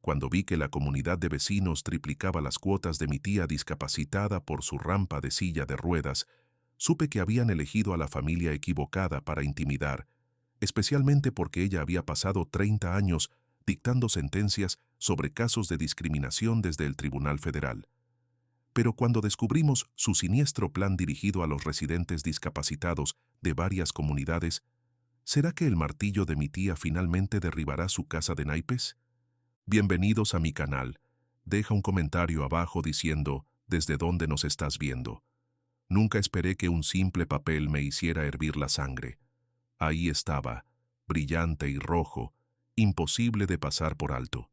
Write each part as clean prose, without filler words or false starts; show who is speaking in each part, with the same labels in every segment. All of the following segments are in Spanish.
Speaker 1: Cuando vi que la comunidad de vecinos triplicaba las cuotas de mi tía discapacitada por su rampa de silla de ruedas, supe que habían elegido a la familia equivocada para intimidar, especialmente porque ella había pasado 30 años dictando sentencias sobre casos de discriminación desde el Tribunal Federal. Pero cuando descubrimos su siniestro plan dirigido a los residentes discapacitados de varias comunidades, ¿será que el martillo de mi tía finalmente derribará su casa de naipes? Bienvenidos a mi canal. Deja un comentario abajo diciendo desde dónde nos estás viendo. Nunca esperé que un simple papel me hiciera hervir la sangre. Ahí estaba, brillante y rojo, imposible de pasar por alto.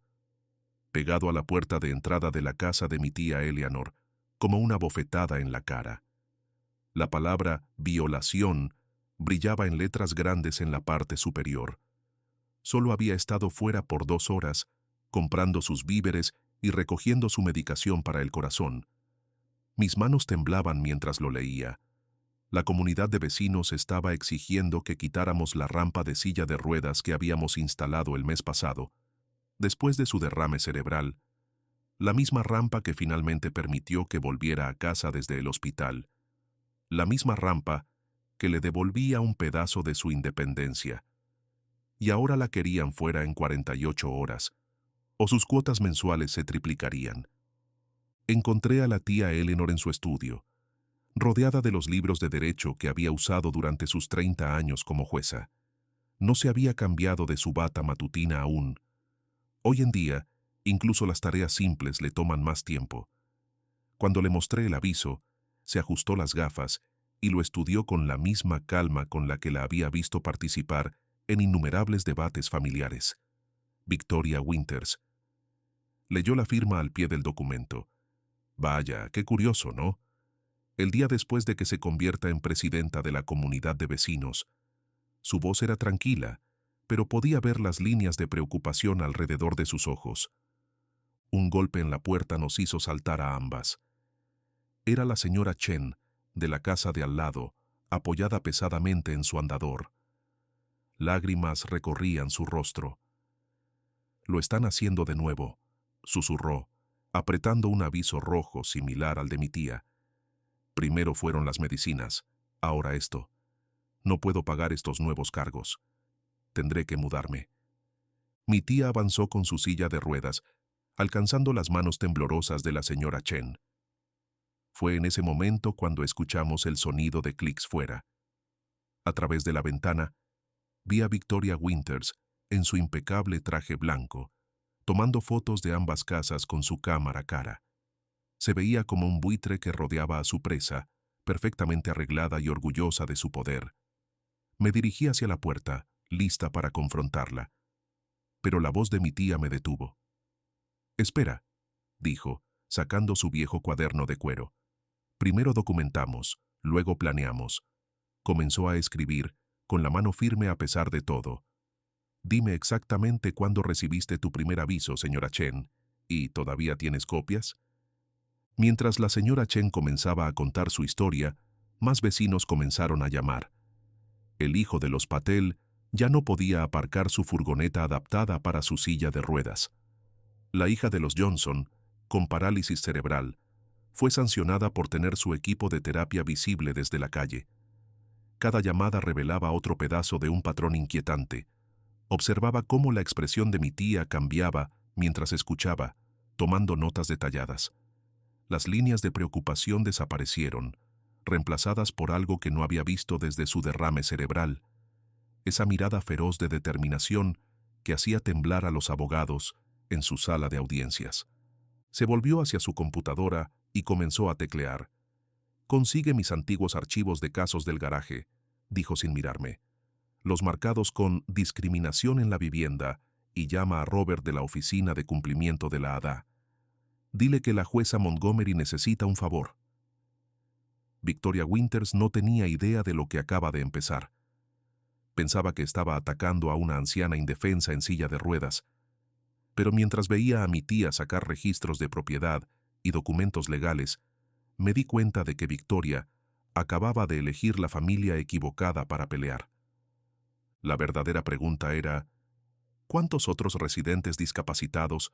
Speaker 1: Pegado a la puerta de entrada de la casa de mi tía Eleanor, como una bofetada en la cara. La palabra violación brillaba en letras grandes en la parte superior. Solo había estado fuera por 2 horas, comprando sus víveres y recogiendo su medicación para el corazón. Mis manos temblaban mientras lo leía. La comunidad de vecinos estaba exigiendo que quitáramos la rampa de silla de ruedas que habíamos instalado el mes pasado, después de su derrame cerebral, la misma rampa que finalmente permitió que volviera a casa desde el hospital, la misma rampa que le devolvía un pedazo de su independencia. Y ahora la querían fuera en 48 horas, o sus cuotas mensuales se triplicarían. Encontré a la tía Eleanor en su estudio, rodeada de los libros de derecho que había usado durante sus 30 años como jueza. No se había cambiado de su bata matutina aún. Hoy en día, incluso las tareas simples le toman más tiempo. Cuando le mostré el aviso, se ajustó las gafas y lo estudió con la misma calma con la que la había visto participar en innumerables debates familiares. Victoria Winters. Leyó la firma al pie del documento. Vaya, qué curioso, ¿no? El día después de que se convierta en presidenta de la comunidad de vecinos. Su voz era tranquila, pero podía ver las líneas de preocupación alrededor de sus ojos. Un golpe en la puerta nos hizo saltar a ambas. Era la señora Chen, de la casa de al lado, apoyada pesadamente en su andador. Lágrimas recorrían su rostro. «Lo están haciendo de nuevo», susurró, apretando un aviso rojo similar al de mi tía. «Primero fueron las medicinas, ahora esto. No puedo pagar estos nuevos cargos. Tendré que mudarme». Mi tía avanzó con su silla de ruedas, alcanzando las manos temblorosas de la señora Chen. Fue en ese momento cuando escuchamos el sonido de clics fuera. A través de la ventana, vi a Victoria Winters en su impecable traje blanco, tomando fotos de ambas casas con su cámara cara. Se veía como un buitre que rodeaba a su presa, perfectamente arreglada y orgullosa de su poder. Me dirigí hacia la puerta, lista para confrontarla. Pero la voz de mi tía me detuvo. «Espera», dijo, sacando su viejo cuaderno de cuero. «Primero documentamos, luego planeamos». Comenzó a escribir, con la mano firme a pesar de todo. «Dime exactamente cuándo recibiste tu primer aviso, señora Chen. ¿Y todavía tienes copias?» Mientras la señora Chen comenzaba a contar su historia, más vecinos comenzaron a llamar. El hijo de los Patel ya no podía aparcar su furgoneta adaptada para su silla de ruedas. La hija de los Johnson, con parálisis cerebral, fue sancionada por tener su equipo de terapia visible desde la calle. Cada llamada revelaba otro pedazo de un patrón inquietante. Observaba cómo la expresión de mi tía cambiaba mientras escuchaba, tomando notas detalladas. Las líneas de preocupación desaparecieron, reemplazadas por algo que no había visto desde su derrame cerebral. Esa mirada feroz de determinación que hacía temblar a los abogados en su sala de audiencias. Se volvió hacia su computadora y comenzó a teclear. «Consigue mis antiguos archivos de casos del garaje», dijo sin mirarme. «Los marcados con discriminación en la vivienda y llama a Robert de la oficina de cumplimiento de la ADA. Dile que la jueza Montgomery necesita un favor». Victoria Winters no tenía idea de lo que acaba de empezar. Pensaba que estaba atacando a una anciana indefensa en silla de ruedas. Pero mientras veía a mi tía sacar registros de propiedad y documentos legales, me di cuenta de que Victoria acababa de elegir la familia equivocada para pelear. La verdadera pregunta era, ¿cuántos otros residentes discapacitados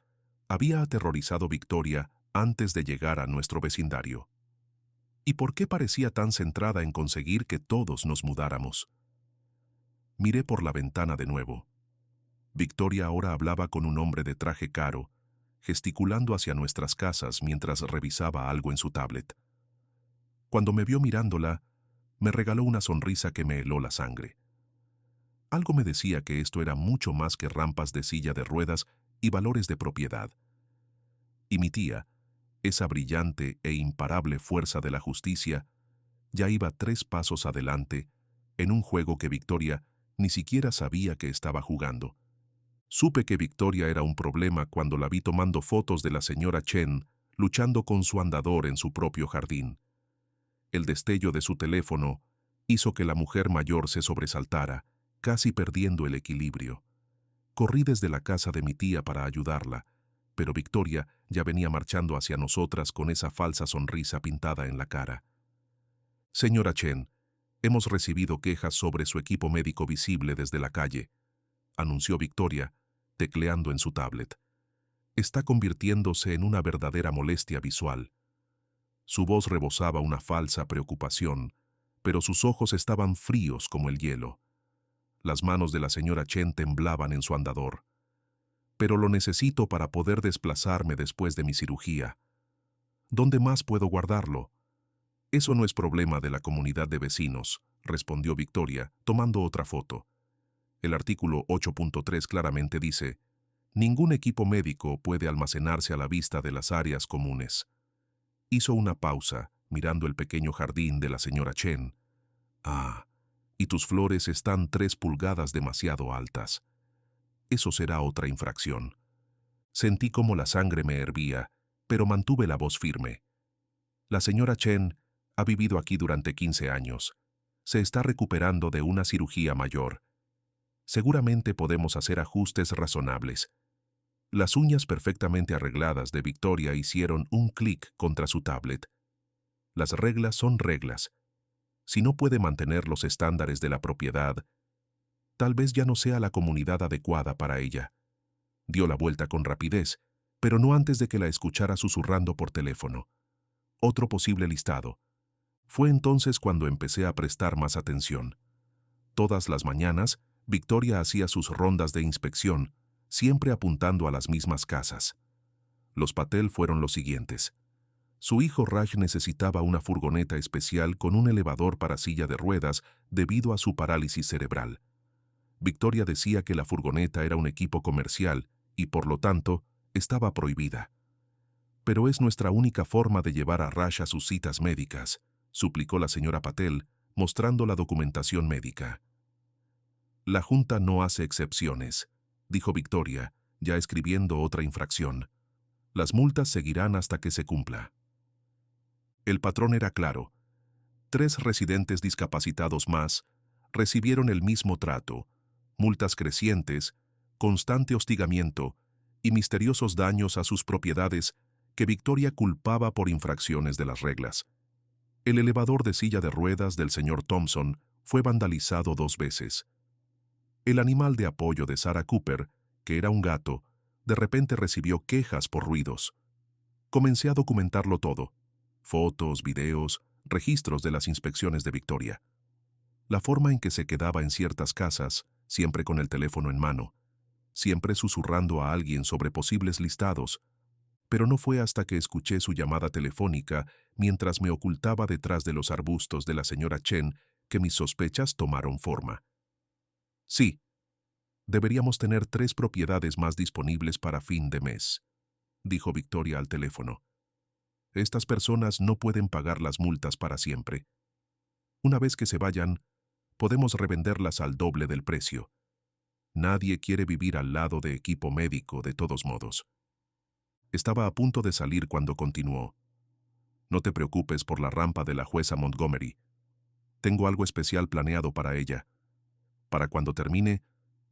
Speaker 1: había aterrorizado Victoria antes de llegar a nuestro vecindario. ¿Y por qué parecía tan centrada en conseguir que todos nos mudáramos? Miré por la ventana de nuevo. Victoria ahora hablaba con un hombre de traje caro, gesticulando hacia nuestras casas mientras revisaba algo en su tablet. Cuando me vio mirándola, me regaló una sonrisa que me heló la sangre. Algo me decía que esto era mucho más que rampas de silla de ruedas y valores de propiedad. Y mi tía, esa brillante e imparable fuerza de la justicia, ya iba 3 pasos adelante en un juego que Victoria ni siquiera sabía que estaba jugando. Supe que Victoria era un problema cuando la vi tomando fotos de la señora Chen luchando con su andador en su propio jardín. El destello de su teléfono hizo que la mujer mayor se sobresaltara, casi perdiendo el equilibrio. Corrí desde la casa de mi tía para ayudarla, pero Victoria ya venía marchando hacia nosotras con esa falsa sonrisa pintada en la cara. Señora Chen, hemos recibido quejas sobre su equipo médico visible desde la calle, anunció Victoria, tecleando en su tablet. Está convirtiéndose en una verdadera molestia visual. Su voz rebosaba una falsa preocupación, pero sus ojos estaban fríos como el hielo. Las manos de la señora Chen temblaban en su andador. Pero lo necesito para poder desplazarme después de mi cirugía. ¿Dónde más puedo guardarlo? Eso no es problema de la comunidad de vecinos, respondió Victoria, tomando otra foto. El artículo 8.3 claramente dice: ningún equipo médico puede almacenarse a la vista de las áreas comunes. Hizo una pausa, mirando el pequeño jardín de la señora Chen. Ah, y tus flores están 3 pulgadas demasiado altas. Eso será otra infracción. Sentí como la sangre me hervía, pero mantuve la voz firme. La señora Chen ha vivido aquí durante 15 años. Se está recuperando de una cirugía mayor. Seguramente podemos hacer ajustes razonables. Las uñas perfectamente arregladas de Victoria hicieron un clic contra su tablet. Las reglas son reglas. Si no puede mantener los estándares de la propiedad, tal vez ya no sea la comunidad adecuada para ella. Dio la vuelta con rapidez, pero no antes de que la escuchara susurrando por teléfono. Otro posible listado. Fue entonces cuando empecé a prestar más atención. Todas las mañanas, Victoria hacía sus rondas de inspección, siempre apuntando a las mismas casas. Los Patel fueron los siguientes. Su hijo Raj necesitaba una furgoneta especial con un elevador para silla de ruedas debido a su parálisis cerebral. Victoria decía que la furgoneta era un equipo comercial y, por lo tanto, estaba prohibida. Pero es nuestra única forma de llevar a Raj a sus citas médicas, suplicó la señora Patel, mostrando la documentación médica. La Junta no hace excepciones, dijo Victoria, ya escribiendo otra infracción. Las multas seguirán hasta que se cumpla. El patrón era claro. 3 residentes discapacitados más recibieron el mismo trato, multas crecientes, constante hostigamiento y misteriosos daños a sus propiedades que Victoria culpaba por infracciones de las reglas. El elevador de silla de ruedas del señor Thompson fue vandalizado 2 veces. El animal de apoyo de Sarah Cooper, que era un gato, de repente recibió quejas por ruidos. Comencé a documentarlo todo: fotos, videos, registros de las inspecciones de Victoria. La forma en que se quedaba en ciertas casas, siempre con el teléfono en mano, siempre susurrando a alguien sobre posibles listados, pero no fue hasta que escuché su llamada telefónica mientras me ocultaba detrás de los arbustos de la señora Chen que mis sospechas tomaron forma. Sí, deberíamos tener 3 propiedades más disponibles para fin de mes, dijo Victoria al teléfono. Estas personas no pueden pagar las multas para siempre. Una vez que se vayan, podemos revenderlas al doble del precio. Nadie quiere vivir al lado de equipo médico de todos modos. Estaba a punto de salir cuando continuó. No te preocupes por la rampa de la jueza Montgomery. Tengo algo especial planeado para ella. Para cuando termine,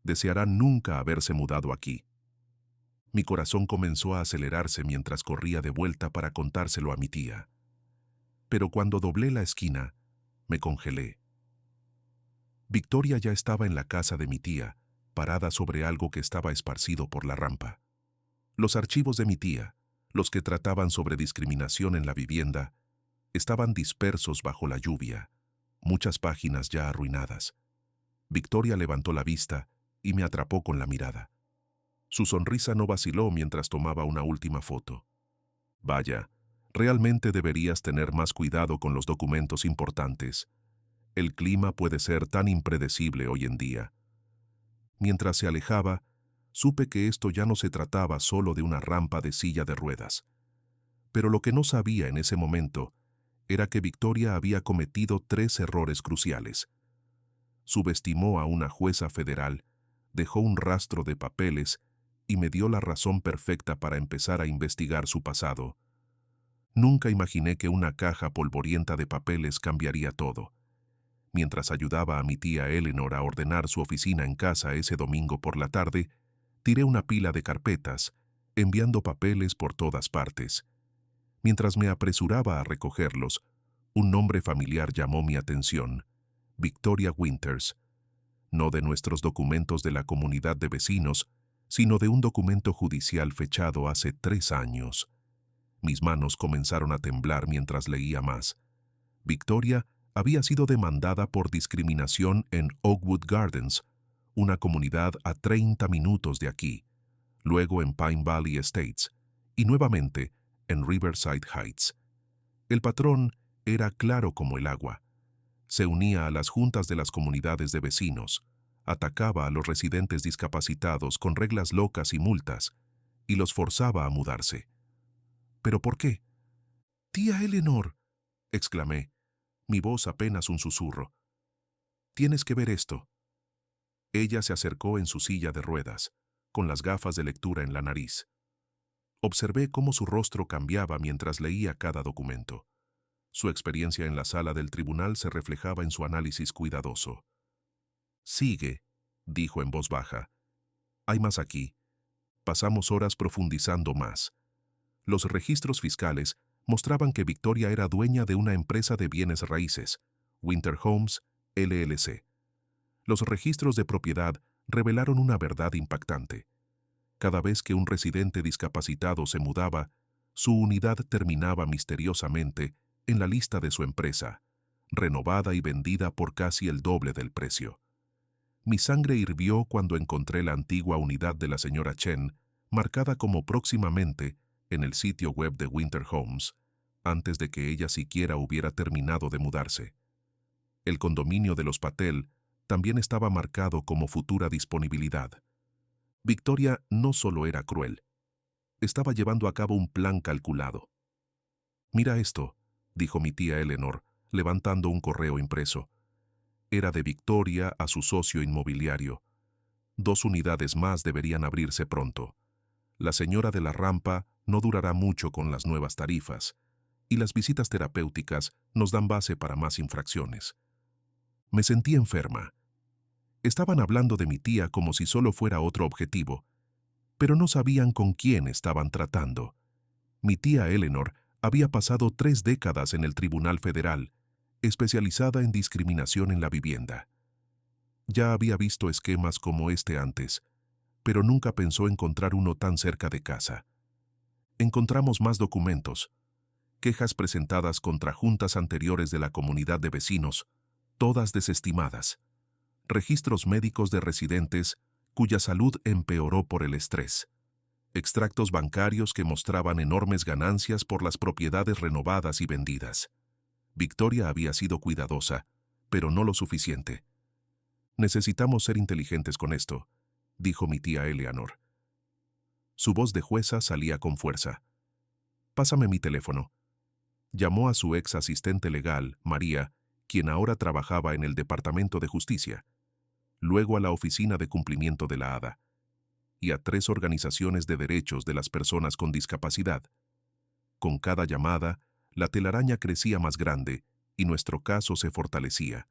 Speaker 1: deseará nunca haberse mudado aquí. Mi corazón comenzó a acelerarse mientras corría de vuelta para contárselo a mi tía. Pero cuando doblé la esquina, me congelé. Victoria ya estaba en la casa de mi tía, parada sobre algo que estaba esparcido por la rampa. Los archivos de mi tía, los que trataban sobre discriminación en la vivienda, estaban dispersos bajo la lluvia, muchas páginas ya arruinadas. Victoria levantó la vista y me atrapó con la mirada. Su sonrisa no vaciló mientras tomaba una última foto. Vaya, realmente deberías tener más cuidado con los documentos importantes. El clima puede ser tan impredecible hoy en día. Mientras se alejaba, supe que esto ya no se trataba solo de una rampa de silla de ruedas. Pero lo que no sabía en ese momento era que Victoria había cometido 3 errores cruciales. Subestimó a una jueza federal, dejó un rastro de papeles y me dio la razón perfecta para empezar a investigar su pasado. Nunca imaginé que una caja polvorienta de papeles cambiaría todo. Mientras ayudaba a mi tía Eleanor a ordenar su oficina en casa ese domingo por la tarde, tiré una pila de carpetas, enviando papeles por todas partes. Mientras me apresuraba a recogerlos, un nombre familiar llamó mi atención: Victoria Winters. No de nuestros documentos de la comunidad de vecinos, sino de un documento judicial fechado hace 3 años. Mis manos comenzaron a temblar mientras leía más. Victoria había sido demandada por discriminación en Oakwood Gardens, una comunidad a 30 minutos de aquí, luego en Pine Valley Estates y nuevamente en Riverside Heights. El patrón era claro como el agua. Se unía a las juntas de las comunidades de vecinos, atacaba a los residentes discapacitados con reglas locas y multas, y los forzaba a mudarse. ¿Pero por qué? «Tía Eleanor», exclamé, mi voz apenas un susurro. «Tienes que ver esto». Ella se acercó en su silla de ruedas, con las gafas de lectura en la nariz. Observé cómo su rostro cambiaba mientras leía cada documento. Su experiencia en la sala del tribunal se reflejaba en su análisis cuidadoso. «Sigue», dijo en voz baja. «Hay más aquí». Pasamos horas profundizando más. Los registros fiscales mostraban que Victoria era dueña de una empresa de bienes raíces, Winter Homes, LLC. Los registros de propiedad revelaron una verdad impactante. Cada vez que un residente discapacitado se mudaba, su unidad terminaba misteriosamente en la lista de su empresa, renovada y vendida por casi el doble del precio. Mi sangre hirvió cuando encontré la antigua unidad de la señora Chen, marcada como próximamente en el sitio web de Winter Homes, antes de que ella siquiera hubiera terminado de mudarse. El condominio de los Patel también estaba marcado como futura disponibilidad. Victoria no solo era cruel, estaba llevando a cabo un plan calculado. «Mira esto», dijo mi tía Eleanor, levantando un correo impreso. Era de Victoria a su socio inmobiliario. 2 unidades más deberían abrirse pronto. La señora de la rampa no durará mucho con las nuevas tarifas, y las visitas terapéuticas nos dan base para más infracciones. Me sentí enferma. Estaban hablando de mi tía como si solo fuera otro objetivo, pero no sabían con quién estaban tratando. Mi tía Eleanor había pasado 3 décadas en el Tribunal Federal, especializada en discriminación en la vivienda. Ya había visto esquemas como este antes, pero nunca pensó encontrar uno tan cerca de casa. Encontramos más documentos, quejas presentadas contra juntas anteriores de la comunidad de vecinos, todas desestimadas, registros médicos de residentes cuya salud empeoró por el estrés, extractos bancarios que mostraban enormes ganancias por las propiedades renovadas y vendidas. Victoria había sido cuidadosa, pero no lo suficiente. «Necesitamos ser inteligentes con esto», dijo mi tía Eleanor. Su voz de jueza salía con fuerza. «Pásame mi teléfono». Llamó a su ex asistente legal, María, quien ahora trabajaba en el Departamento de Justicia, luego a la Oficina de Cumplimiento de la Hada, y a 3 organizaciones de derechos de las personas con discapacidad. Con cada llamada, la telaraña crecía más grande y nuestro caso se fortalecía.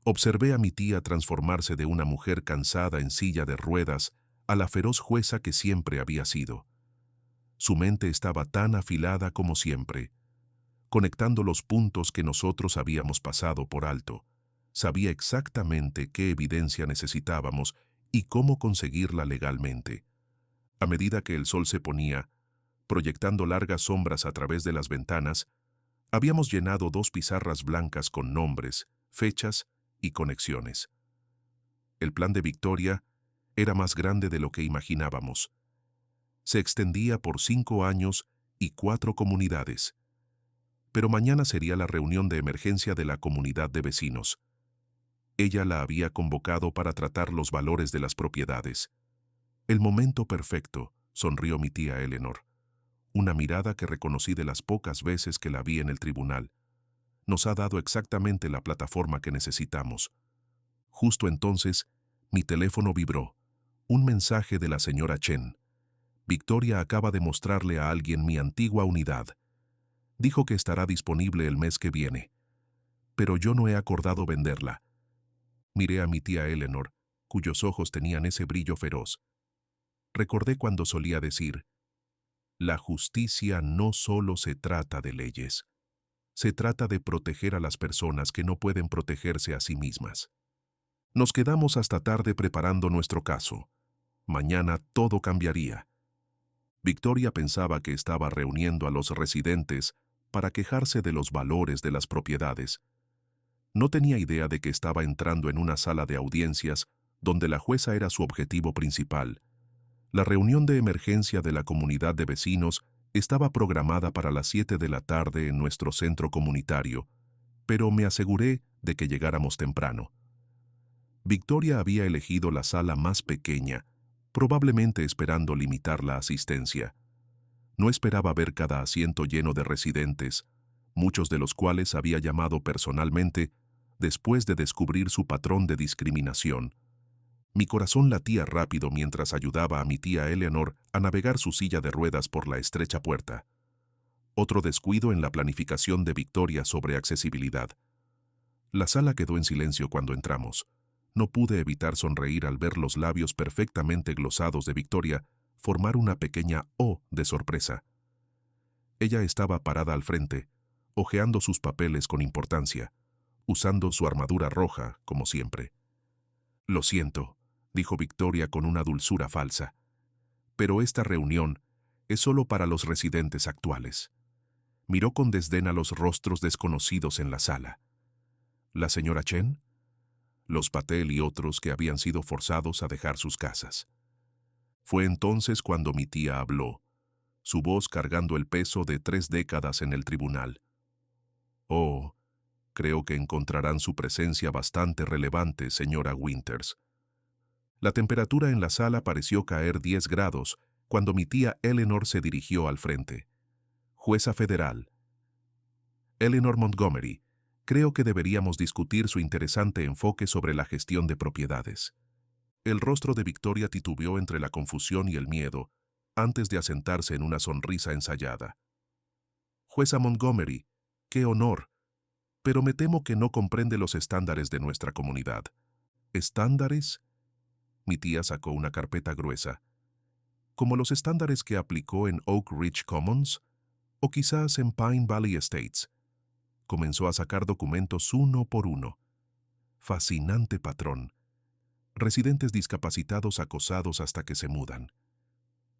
Speaker 1: Observé a mi tía transformarse de una mujer cansada en silla de ruedas a la feroz jueza que siempre había sido. Su mente estaba tan afilada como siempre, conectando los puntos que nosotros habíamos pasado por alto. Sabía exactamente qué evidencia necesitábamos y cómo conseguirla legalmente. A medida que el sol se ponía, proyectando largas sombras a través de las ventanas, habíamos llenado 2 pizarras blancas con nombres, fechas y conexiones. El plan de Victoria era más grande de lo que imaginábamos. Se extendía por 5 años y 4 comunidades. Pero mañana sería la reunión de emergencia de la comunidad de vecinos. Ella la había convocado para tratar los valores de las propiedades. El momento perfecto, sonrió mi tía Eleanor. Una mirada que reconocí de las pocas veces que la vi en el tribunal. Nos ha dado exactamente la plataforma que necesitamos. Justo entonces, mi teléfono vibró. Un mensaje de la señora Chen. Victoria acaba de mostrarle a alguien mi antigua unidad. Dijo que estará disponible el mes que viene. Pero yo no he acordado venderla. Miré a mi tía Eleanor, cuyos ojos tenían ese brillo feroz. Recordé cuando solía decir, la justicia no solo se trata de leyes. Se trata de proteger a las personas que no pueden protegerse a sí mismas. Nos quedamos hasta tarde preparando nuestro caso. Mañana todo cambiaría. Victoria pensaba que estaba reuniendo a los residentes para quejarse de los valores de las propiedades. No tenía idea de que estaba entrando en una sala de audiencias donde la jueza era su objetivo principal. La reunión de emergencia de la comunidad de vecinos estaba programada para las 7 de la tarde en nuestro centro comunitario, pero me aseguré de que llegáramos temprano. Victoria había elegido la sala más pequeña, probablemente esperando limitar la asistencia. No esperaba ver cada asiento lleno de residentes, muchos de los cuales había llamado personalmente después de descubrir su patrón de discriminación. Mi corazón latía rápido mientras ayudaba a mi tía Eleanor a navegar su silla de ruedas por la estrecha puerta. Otro descuido en la planificación de Victoria sobre accesibilidad. La sala quedó en silencio cuando entramos. No pude evitar sonreír al ver los labios perfectamente glosados de Victoria formar una pequeña O de sorpresa. Ella estaba parada al frente, hojeando sus papeles con importancia, usando su armadura roja, como siempre. Lo siento, dijo Victoria con una dulzura falsa, pero esta reunión es solo para los residentes actuales. Miró con desdén a los rostros desconocidos en la sala. ¿La señora Chen? Los Patel y otros que habían sido forzados a dejar sus casas. Fue entonces cuando mi tía habló, su voz cargando el peso de 3 décadas en el tribunal. Oh, creo que encontrarán su presencia bastante relevante, señora Winters. La temperatura en la sala pareció caer 10 grados cuando mi tía Eleanor se dirigió al frente. Jueza federal. Eleanor Montgomery, creo que deberíamos discutir su interesante enfoque sobre la gestión de propiedades. El rostro de Victoria titubeó entre la confusión y el miedo, antes de asentarse en una sonrisa ensayada. Jueza Montgomery, qué honor, pero me temo que no comprende los estándares de nuestra comunidad. ¿Estándares? Mi tía sacó una carpeta gruesa. ¿Como los estándares que aplicó en Oak Ridge Commons? ¿O quizás en Pine Valley Estates? Comenzó a sacar documentos uno por uno. Fascinante patrón. Residentes discapacitados acosados hasta que se mudan.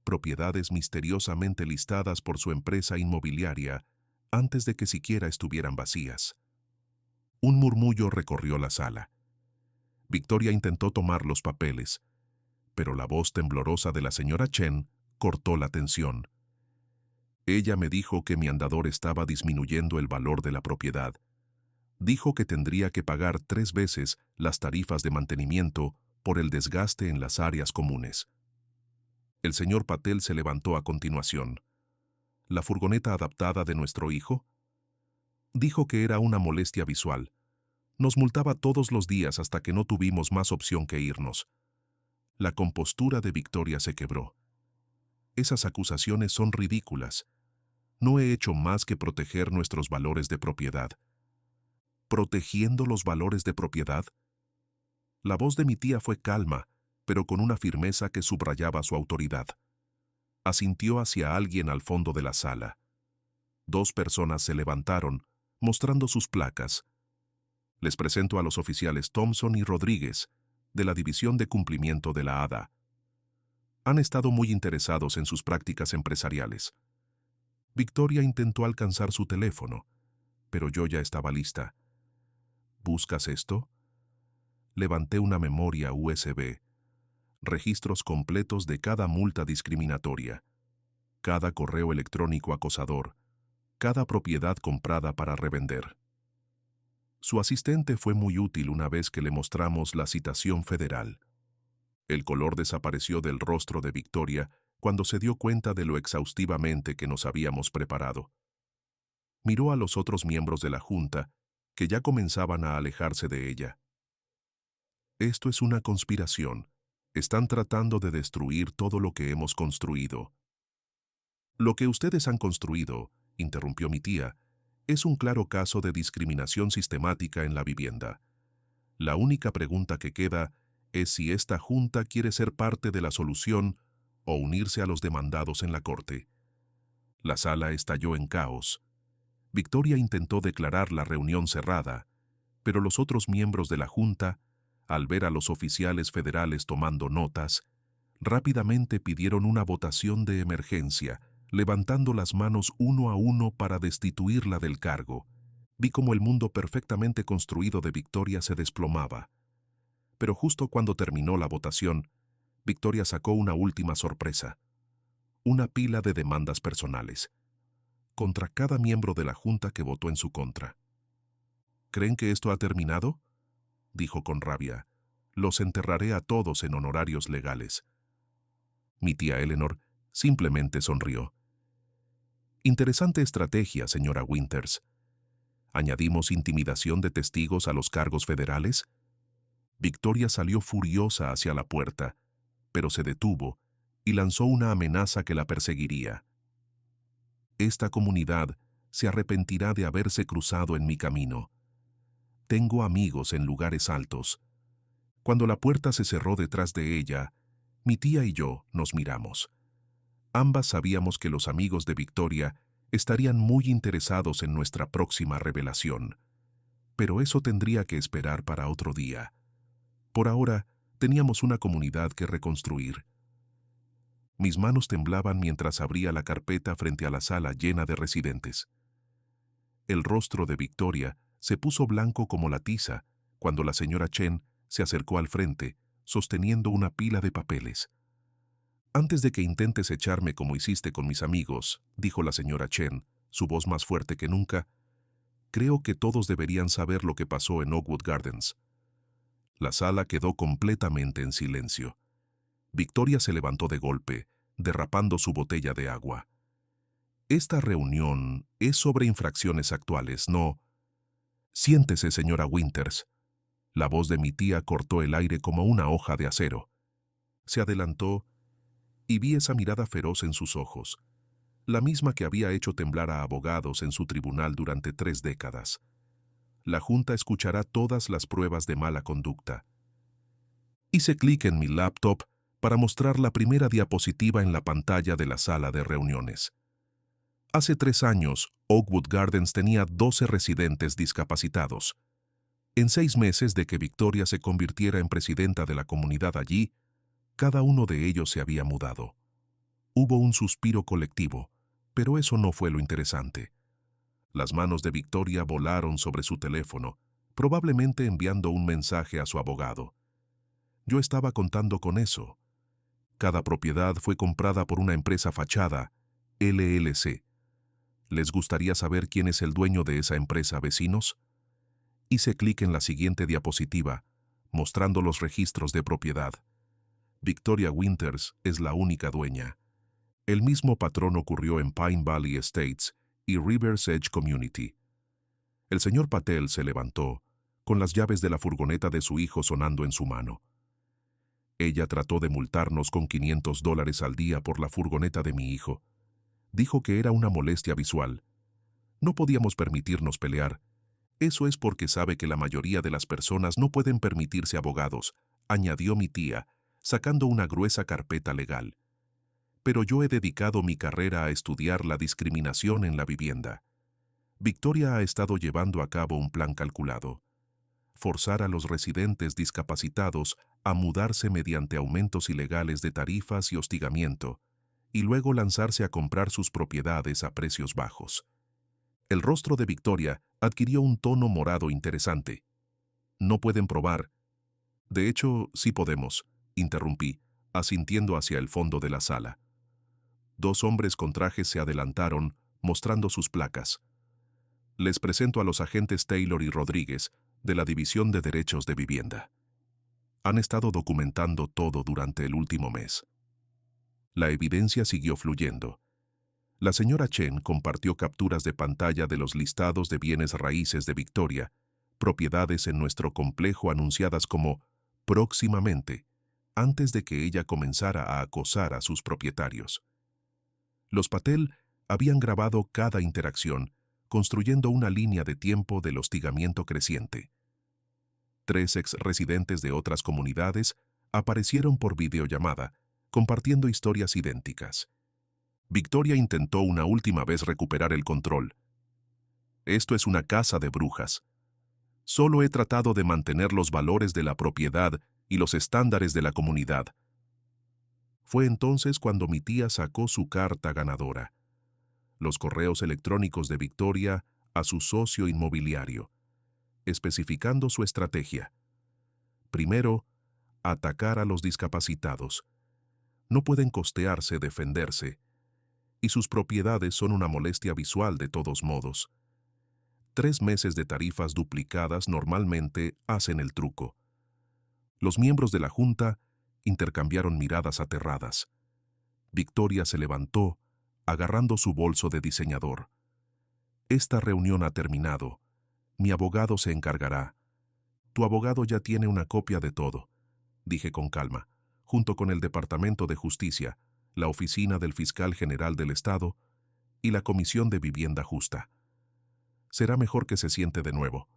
Speaker 1: Propiedades misteriosamente listadas por su empresa inmobiliaria antes de que siquiera estuvieran vacías. Un murmullo recorrió la sala. Victoria intentó tomar los papeles, pero la voz temblorosa de la señora Chen cortó la tensión. Ella me dijo que mi andador estaba disminuyendo el valor de la propiedad. Dijo que tendría que pagar 3 veces las tarifas de mantenimiento por el desgaste en las áreas comunes. El señor Patel se levantó a continuación. ¿La furgoneta adaptada de nuestro hijo? Dijo que era una molestia visual. Nos multaba todos los días hasta que no tuvimos más opción que irnos. La compostura de Victoria se quebró. Esas acusaciones son ridículas. No he hecho más que proteger nuestros valores de propiedad. ¿Protegiendo los valores de propiedad? La voz de mi tía fue calma, pero con una firmeza que subrayaba su autoridad. Asintió hacia alguien al fondo de la sala. 2 personas se levantaron, mostrando sus placas. Les presento a los oficiales Thompson y Rodríguez, de la División de Cumplimiento de la ADA. Han estado muy interesados en sus prácticas empresariales. Victoria intentó alcanzar su teléfono, pero yo ya estaba lista. ¿Buscas esto? Levanté una memoria USB, registros completos de cada multa discriminatoria, cada correo electrónico acosador, cada propiedad comprada para revender. Su asistente fue muy útil una vez que le mostramos la citación federal. El color desapareció del rostro de Victoria cuando se dio cuenta de lo exhaustivamente que nos habíamos preparado. Miró a los otros miembros de la Junta, que ya comenzaban a alejarse de ella. Esto es una conspiración. Están tratando de destruir todo lo que hemos construido. Lo que ustedes han construido, interrumpió mi tía, es un claro caso de discriminación sistemática en la vivienda. La única pregunta que queda es si esta Junta quiere ser parte de la solución o unirse a los demandados en la corte. La sala estalló en caos. Victoria intentó declarar la reunión cerrada, pero los otros miembros de la Junta, al ver a los oficiales federales tomando notas, rápidamente pidieron una votación de emergencia, levantando las manos uno a uno para destituirla del cargo. Vi cómo el mundo perfectamente construido de Victoria se desplomaba. Pero justo cuando terminó la votación, Victoria sacó una última sorpresa. Una pila de demandas personales, contra cada miembro de la Junta que votó en su contra. ¿Creen que esto ha terminado?, dijo con rabia. Los enterraré a todos en honorarios legales. Mi tía Eleanor simplemente sonrió. Interesante estrategia, señora Winters. ¿Añadimos intimidación de testigos a los cargos federales? Victoria salió furiosa hacia la puerta, pero se detuvo y lanzó una amenaza que la perseguiría. Esta comunidad se arrepentirá de haberse cruzado en mi camino. Tengo amigos en lugares altos. Cuando la puerta se cerró detrás de ella, mi tía y yo nos miramos. Ambas sabíamos que los amigos de Victoria estarían muy interesados en nuestra próxima revelación. Pero eso tendría que esperar para otro día. Por ahora, teníamos una comunidad que reconstruir. Mis manos temblaban mientras abría la carpeta frente a la sala llena de residentes. El rostro de Victoria se puso blanco como la tiza cuando la señora Chen se acercó al frente, sosteniendo una pila de papeles. «Antes de que intentes echarme como hiciste con mis amigos», dijo la señora Chen, su voz más fuerte que nunca, «creo que todos deberían saber lo que pasó en Oakwood Gardens». La sala quedó completamente en silencio. Victoria se levantó de golpe, derrapando su botella de agua. «Esta reunión es sobre infracciones actuales, no...» «Siéntese, señora Winters». La voz de mi tía cortó el aire como una hoja de acero. Se adelantó y vi esa mirada feroz en sus ojos, la misma que había hecho temblar a abogados en su tribunal durante 3 décadas. La Junta escuchará todas las pruebas de mala conducta. Hice clic en mi laptop para mostrar la primera diapositiva en la pantalla de la sala de reuniones. Hace 3 años, Oakwood Gardens tenía 12 residentes discapacitados. En 6 meses de que Victoria se convirtiera en presidenta de la comunidad allí, cada uno de ellos se había mudado. Hubo un suspiro colectivo, pero eso no fue lo interesante. Las manos de Victoria volaron sobre su teléfono, probablemente enviando un mensaje a su abogado. Yo estaba contando con eso. Cada propiedad fue comprada por una empresa fachada, LLC. ¿Les gustaría saber quién es el dueño de esa empresa, vecinos? Hice clic en la siguiente diapositiva, mostrando los registros de propiedad. Victoria Winters es la única dueña. El mismo patrón ocurrió en Pine Valley Estates y Rivers Edge Community. El señor Patel se levantó, con las llaves de la furgoneta de su hijo sonando en su mano. Ella trató de multarnos con $500 al día por la furgoneta de mi hijo. Dijo que era una molestia visual. No podíamos permitirnos pelear. Eso es porque sabe que la mayoría de las personas no pueden permitirse abogados, añadió mi tía, sacando una gruesa carpeta legal. Pero yo he dedicado mi carrera a estudiar la discriminación en la vivienda. Victoria ha estado llevando a cabo un plan calculado. forzar a los residentes discapacitados a mudarse mediante aumentos ilegales de tarifas y hostigamiento, y luego lanzarse a comprar sus propiedades a precios bajos. El rostro de Victoria adquirió un tono morado interesante. No pueden probar. De hecho, sí podemos, interrumpí, asintiendo hacia el fondo de la sala. Dos hombres con trajes se adelantaron, mostrando sus placas. Les presento a los agentes Taylor y Rodríguez, de la División de Derechos de Vivienda. Han estado documentando todo durante el último mes. La evidencia siguió fluyendo. La señora Chen compartió capturas de pantalla de los listados de bienes raíces de Victoria, propiedades en nuestro complejo anunciadas como próximamente, antes de que ella comenzara a acosar a sus propietarios. Los Patel habían grabado cada interacción, construyendo una línea de tiempo del hostigamiento creciente. 3 ex-residentes de otras comunidades aparecieron por videollamada, compartiendo historias idénticas. Victoria intentó una última vez recuperar el control. Esto es una casa de brujas. Solo he tratado de mantener los valores de la propiedad y los estándares de la comunidad. Fue entonces cuando mi tía sacó su carta ganadora. Los correos electrónicos de Victoria a su socio inmobiliario, especificando su estrategia. Primero, atacar a los discapacitados. No pueden costearse defenderse, y sus propiedades son una molestia visual de todos modos. 3 meses de tarifas duplicadas normalmente hacen el truco. Los miembros de la Junta intercambiaron miradas aterradas. Victoria se levantó, agarrando su bolso de diseñador. Esta reunión ha terminado. Mi abogado se encargará. Tu abogado ya tiene una copia de todo, dije con calma, junto con el Departamento de Justicia, la Oficina del Fiscal General del Estado y la Comisión de Vivienda Justa. Será mejor que se siente de nuevo.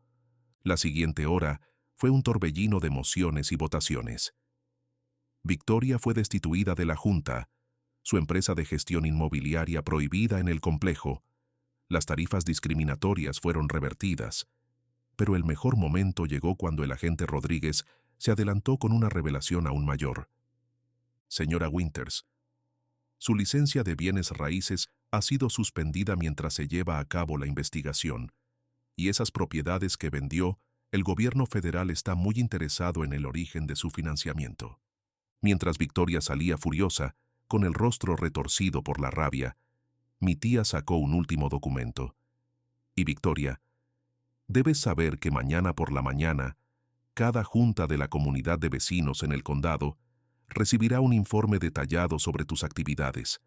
Speaker 1: La siguiente hora fue un torbellino de emociones y votaciones. Victoria fue destituida de la Junta, su empresa de gestión inmobiliaria prohibida en el complejo. Las tarifas discriminatorias fueron revertidas, pero el mejor momento llegó cuando el agente Rodríguez se adelantó con una revelación aún mayor. Señora Winters, su licencia de bienes raíces ha sido suspendida mientras se lleva a cabo la investigación, y esas propiedades que vendió, el gobierno federal está muy interesado en el origen de su financiamiento. Mientras Victoria salía furiosa, con el rostro retorcido por la rabia, mi tía sacó un último documento. Y Victoria, debes saber que mañana por la mañana, cada junta de la comunidad de vecinos en el condado recibirá un informe detallado sobre tus actividades.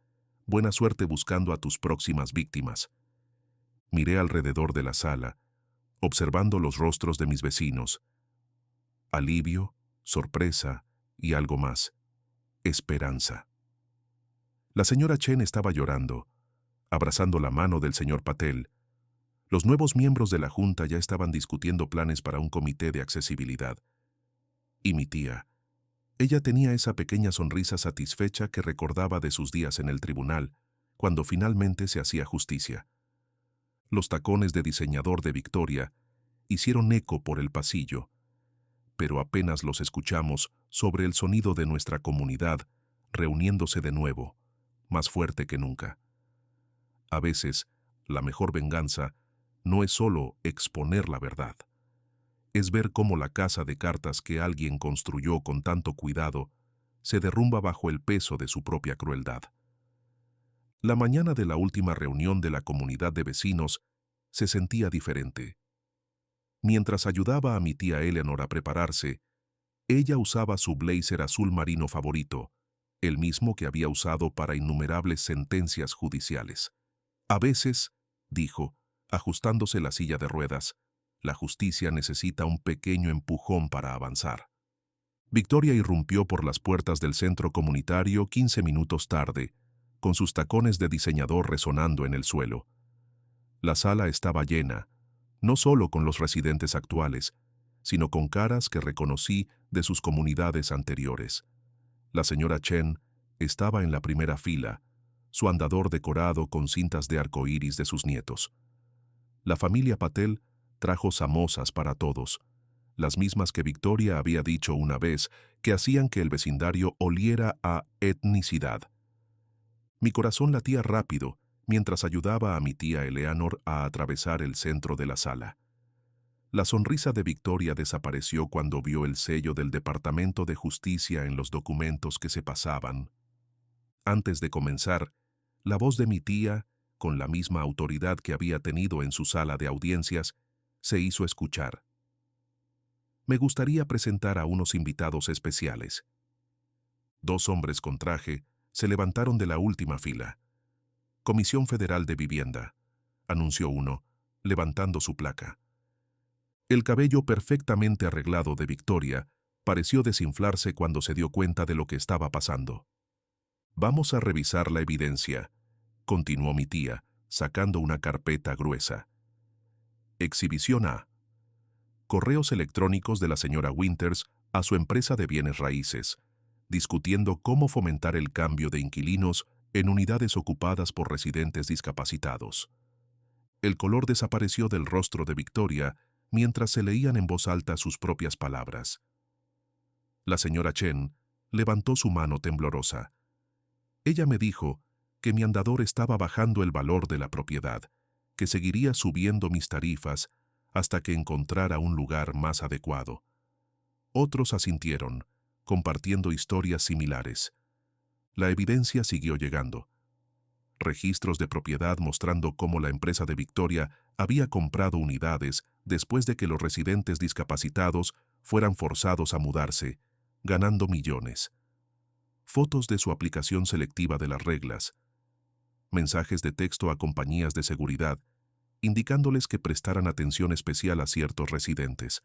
Speaker 1: Buena suerte buscando a tus próximas víctimas. Miré alrededor de la sala, observando los rostros de mis vecinos. Alivio, sorpresa y algo más. Esperanza. La señora Chen estaba llorando, abrazando la mano del señor Patel. Los nuevos miembros de la Junta ya estaban discutiendo planes para un comité de accesibilidad. Y mi tía, ella tenía esa pequeña sonrisa satisfecha que recordaba de sus días en el tribunal, cuando finalmente se hacía justicia. Los tacones de diseñador de Victoria hicieron eco por el pasillo, pero apenas los escuchamos sobre el sonido de nuestra comunidad reuniéndose de nuevo, más fuerte que nunca. A veces, la mejor venganza no es solo exponer la verdad. Es ver cómo la casa de cartas que alguien construyó con tanto cuidado se derrumba bajo el peso de su propia crueldad. La mañana de la última reunión de la comunidad de vecinos se sentía diferente. Mientras ayudaba a mi tía Eleanor a prepararse, ella usaba su blazer azul marino favorito, el mismo que había usado para innumerables sentencias judiciales. A veces, dijo, ajustándose la silla de ruedas, la justicia necesita un pequeño empujón para avanzar. Victoria irrumpió por las puertas del centro comunitario 15 minutos tarde, con sus tacones de diseñador resonando en el suelo. La sala estaba llena, no solo con los residentes actuales, sino con caras que reconocí de sus comunidades anteriores. La señora Chen estaba en la primera fila, su andador decorado con cintas de arco iris de sus nietos. La familia Patel trajo samosas para todos, las mismas que Victoria había dicho una vez que hacían que el vecindario oliera a etnicidad. Mi corazón latía rápido mientras ayudaba a mi tía Eleanor a atravesar el centro de la sala. La sonrisa de Victoria desapareció cuando vio el sello del Departamento de Justicia en los documentos que se pasaban. Antes de comenzar, la voz de mi tía, con la misma autoridad que había tenido en su sala de audiencias, se hizo escuchar. Me gustaría presentar a unos invitados especiales. 2 hombres con traje se levantaron de la última fila. Comisión Federal de Vivienda, anunció uno, levantando su placa. El cabello perfectamente arreglado de Victoria pareció desinflarse cuando se dio cuenta de lo que estaba pasando. Vamos a revisar la evidencia, continuó mi tía, sacando una carpeta gruesa. Exhibición A. Correos electrónicos de la señora Winters a su empresa de bienes raíces, discutiendo cómo fomentar el cambio de inquilinos en unidades ocupadas por residentes discapacitados. El color desapareció del rostro de Victoria mientras se leían en voz alta sus propias palabras. La señora Chen levantó su mano temblorosa. Ella me dijo que mi andador estaba bajando el valor de la propiedad, que seguiría subiendo mis tarifas hasta que encontrara un lugar más adecuado. Otros asintieron, compartiendo historias similares. La evidencia siguió llegando. Registros de propiedad mostrando cómo la empresa de Victoria había comprado unidades después de que los residentes discapacitados fueran forzados a mudarse, ganando millones. Fotos de su aplicación selectiva de las reglas. Mensajes de texto a compañías de seguridad, indicándoles que prestaran atención especial a ciertos residentes.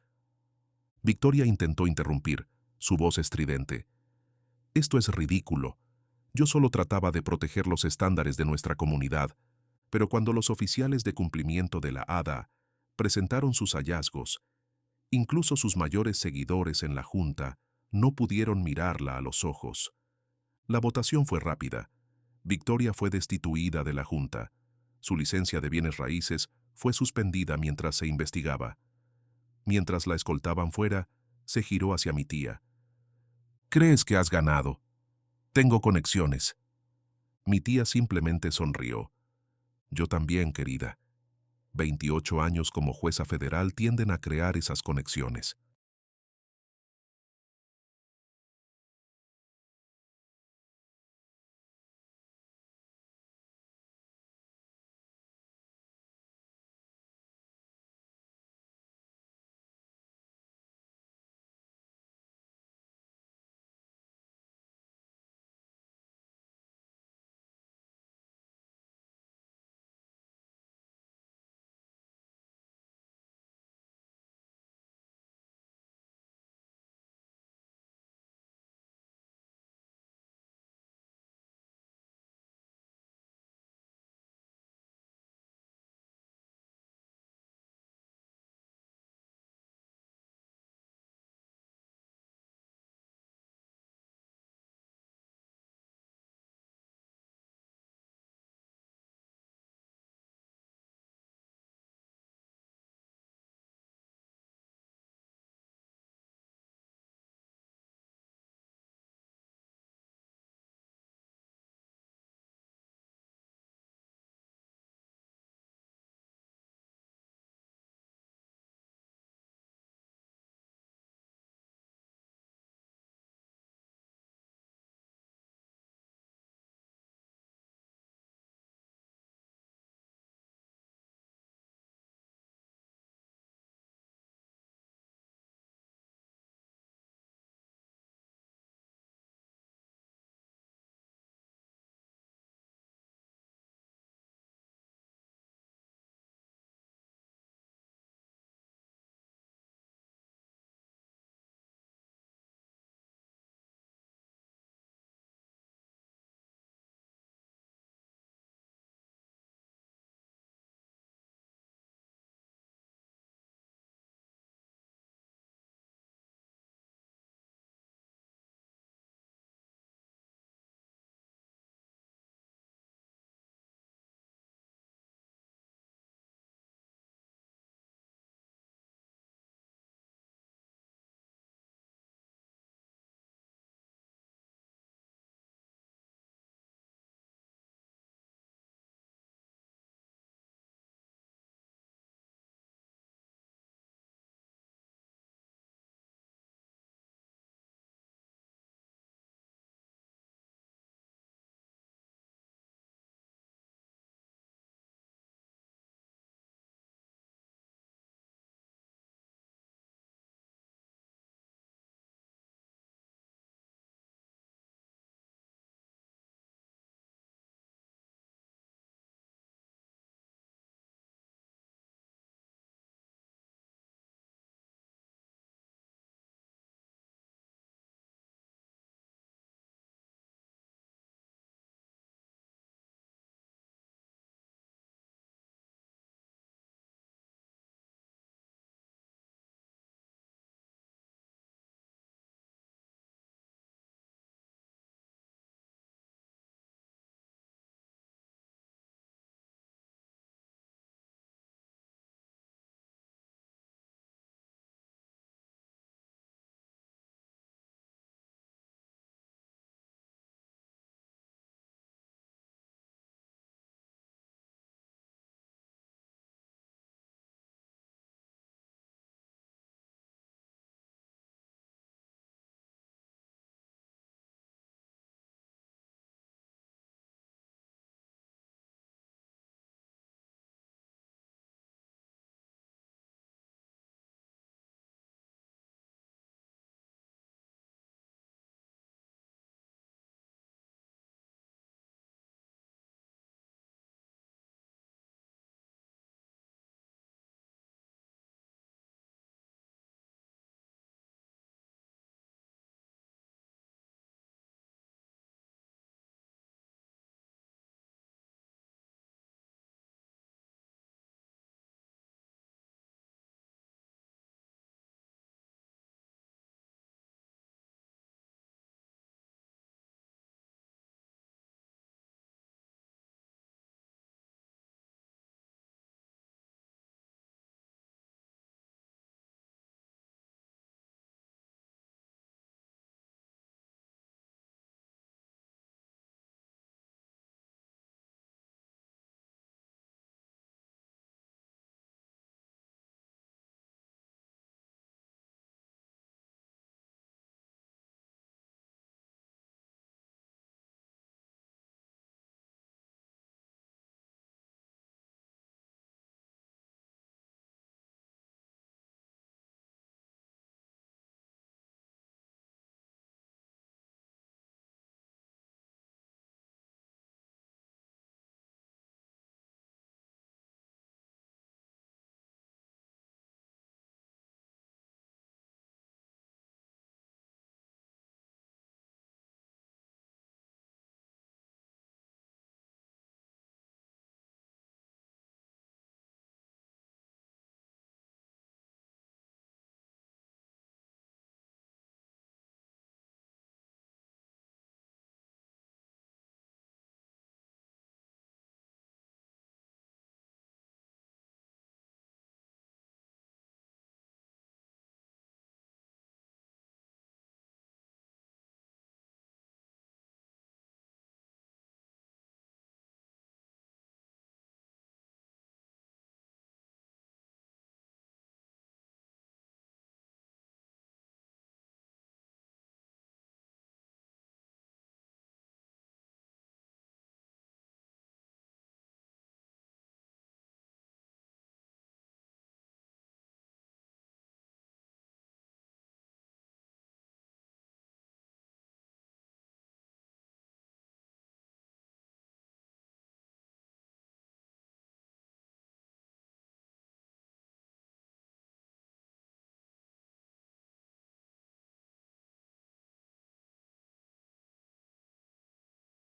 Speaker 1: Victoria intentó interrumpir, su voz estridente. Esto es ridículo. Yo solo trataba de proteger los estándares de nuestra comunidad, pero cuando los oficiales de cumplimiento de la ADA presentaron sus hallazgos, incluso sus mayores seguidores en la Junta no pudieron mirarla a los ojos. La votación fue rápida. Victoria fue destituida de la Junta. Su licencia de bienes raíces fue suspendida mientras se investigaba. Mientras la escoltaban fuera, se giró hacia mi tía. ¿Crees que has ganado? Tengo conexiones. Mi tía simplemente sonrió. Yo también, querida. 28 años como jueza federal tienden a crear esas conexiones.